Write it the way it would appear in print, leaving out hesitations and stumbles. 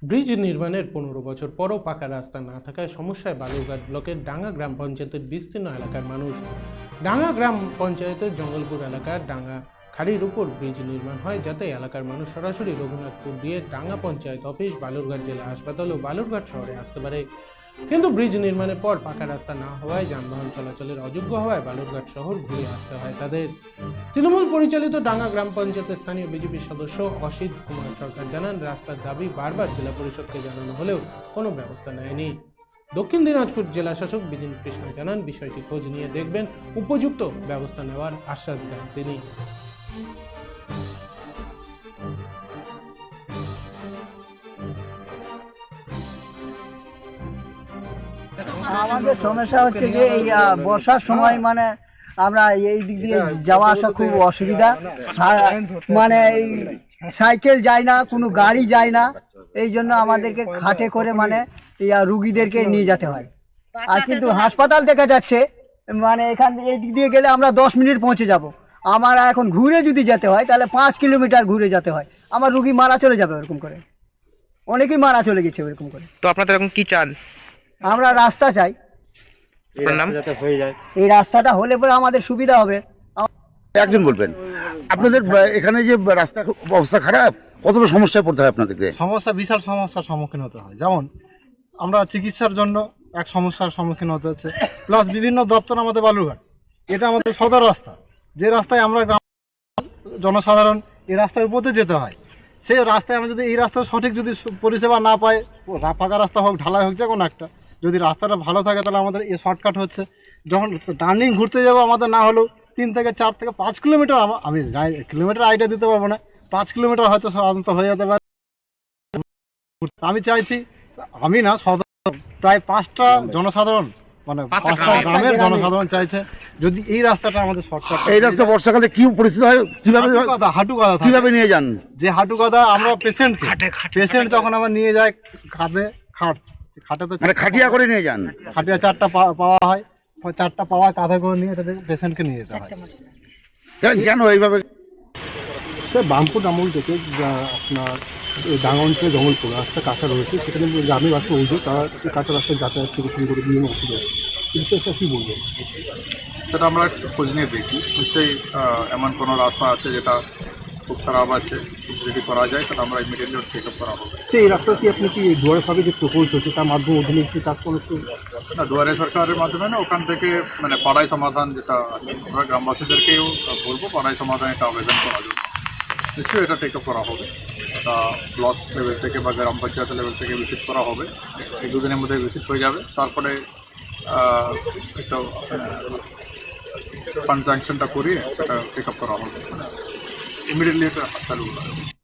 Bridge নির্মাণের 15 বছর পরও পাকা রাস্তা না থাকায় সমস্যায় বালুরঘাট ব্লকের ডাঙ্গা গ্রাম পঞ্চায়েতের বিস্তীর্ণ এলাকার মানুষ। ডাঙ্গা গ্রাম পঞ্চায়েতের জঙ্গলপুর এলাকার ডাঙ্গা খাড়ির উপর ব্রিজ নির্মাণ হয়, যাতে এলাকার মানুষ সরাসরি রঘুনাথপুর দিয়ে ডাঙ্গা পঞ্চায়েত অফিস, বালুরঘাট জেলা হাসপাতাল ও বালুরঘাট শহরে আসতে পারে। কিন্তু ব্রিজ নির্মাণের পর পাকা রাস্তা না হওয়ায় যানবাহন চলাচলের অযোগ্য হওয়ায় বালুরঘাট শহর ঘুরে আসতে হয় তাদের। তৃণমূল পরিচালিত ডাঙ্গা গ্রাম পঞ্চায়েতের স্থানীয় বিজেপি সদস্য অসিত কুমার সরকার জানান, রাস্তার দাবি বারবার জেলা পরিষদকে জানানো হলেও কোনো ব্যবস্থা নেয়নি। দক্ষিণ দিনাজপুর জেলা শাসক বিজিন কৃষ্ণ জানান, বিষয়টি খোঁজ নিয়ে দেখবেন, উপযুক্ত ব্যবস্থা নেওয়ার আশ্বাস দেন তিনি। আমাদের সমস্যা হচ্ছে যে এই বর্ষার সময় মানে আমরা এই দিক দিয়ে যাওয়া আসা খুব অসুবিধা। মানে এই সাইকেল যায় না, কোনো গাড়ি যায় না, এই জন্য আমাদেরকে খাটে করে মানে রুগীদেরকে নিয়ে যেতে হয়। আর কিন্তু হাসপাতাল দেখা যাচ্ছে মানে এখান থেকে এই দিক দিয়ে গেলে আমরা 10 মিনিট পৌঁছে যাব। আমার এখন ঘুরে যদি যেতে হয় তাহলে 5 কিলোমিটার ঘুরে যেতে হয়। আমার রুগী মারা চলে যাবে ওরকম করে, অনেকেই মারা চলে গেছে ওরকম করে। তো আপনাদের এখন কি চান? আমরা রাস্তা চাই, এই রাস্তাটা হলে পরে আমাদের সুবিধা হবে। একজন বলবেন, আপনাদের এখানে যে রাস্তার অবস্থা খারাপ, কতটা সমস্যায় পড়তে হয় আপনাদেরকে? সমস্যা, বিশাল সমস্যার সম্মুখীন হতে হয়। যেমন আমরা চিকিৎসার জন্য এক সমস্যার সম্মুখীন হতে হচ্ছে, প্লাস বিভিন্ন দপ্তর আমাদের বালুরঘাট, এটা আমাদের সদর রাস্তা, যে রাস্তায় আমরা গ্রাম জনসাধারণ এই রাস্তার উপর দিয়ে যেতে হয়। সেই রাস্তায় আমরা যদি এই রাস্তার সঠিক যদি পরিষেবা না পাই, পাকা রাস্তা হোক, ঢালাই হোক, যে কোনো একটা, যদি রাস্তাটা ভালো থাকে তাহলে আমাদের এই শর্টকাট হচ্ছে। যখন টার্নিং ঘুরতে যাবো আমাদের না হলেও 3 থেকে 4 থেকে 5 কিলোমিটার, আমি যাই কিলোমিটার আইডিয়া দিতে পারবো না, 5 কিলোমিটার হয়তো সাধারণত হয়ে যেতে পারে। আমি চাইছি, আমি না, প্রায় 5টা জনসাধারণ, মানে 5টা গ্রামের জনসাধারণ চাইছে যদি এই রাস্তাটা আমাদের শর্টকাট। এই রাস্তা বর্ষাকালে কি পরিস্থিতি হয়, কিভাবে কিভাবে নিয়ে যান? যে হাঁটু কাদা, আমরা পেশেন্ট যখন আমরা নিয়ে যাই কাঁধে খাটে, তো মানে খাটিয়া করে নিয়ে যান? খাটিয়া 4টা পাওয়া হয়, 4টা পাওয়া কাঁধে করে নিয়ে পেশেন্টকে নিয়ে যেতে হয়। কেন এইভাবে? স্যার, বামপুর আমল থেকে আপনার ডাঙ্গা অঞ্চলে জঙ্গলপুর রাস্তা কাঁচা রয়েছে, সেখানে গ্রামের রাস্তা অভিযোগ তারা কাঁচা রাস্তায় যাতায়াত থেকে শুরু করে বিভিন্ন অসুবিধা হচ্ছে। এই বিষয়ে স্যার কী বলবেন? সেটা আমরা একটু খোঁজ নিয়ে দেখি, নিশ্চয়ই এমন কোনো রাস্তা আছে যেটা খুব খারাপ আছে, যদি করা যায় তাহলে আমরা ইমিডিয়েটলি চেক আপ করা হবে। এই রাস্তা কি আপনি কি দুয়ারে সরকার যে প্রকল্প হচ্ছে তার মাধ্যমে অধীনে কি কাজ করতে? না, দুয়ারে সরকারের মাধ্যমে না, ওখান থেকে মানে পাড়াই সমাধান যেটা আছে, আমরা গ্রামবাসীদেরকেও বলবো পাড়াই সমাধান এটা আবেদন করার জন্য। নিশ্চয়ই এটা টেক আপ করা হবে, এটা ব্লক লেভেল থেকে বা গ্রাম পঞ্চায়েত লেভেল থেকে ভিজিট করা হবে। এই 2 দিনের মধ্যে ভিজিট হয়ে যাবে, তারপরে একটা ফান্ড স্যাংশনটা করিয়ে এটা টেক আপ করা হবে, ইমিডিয়েটলি এটা চালু করা হবে।